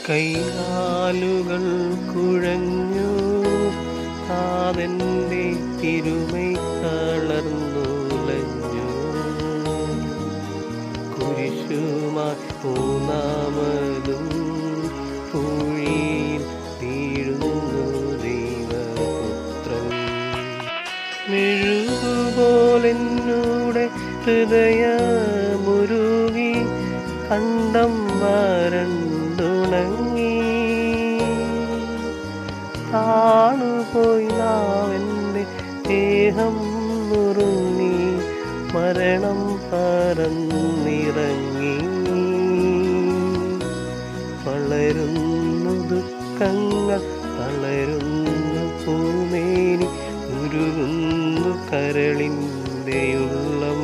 കൈകാലുകൾ കുഴഞ്ഞു, കാതെൻ്റെ തിരുമൈ തളർന്നുലഞ്ഞു. കുരിശുമായി മൂന്നാമതും പൂഴിയിൽ വീഴുന്നു ദൈവപുത്രൻ. മെഴുകുപോലെന്നൂടെ ഹൃദയമുരുകി, കണ്ടം വരണ്ടുണങ്ങി. താണുപോയി നാവെൻ്റെ ദേഹം നുറുങ്ങി, മരണം പറന്നിറങ്ങി. വളരുന്നു ദുഃഖങ്ങൾ, തളരുന്നു പൂമേനി, ഉരുകുന്നു കരളിൻ്റെ ഉള്ളം.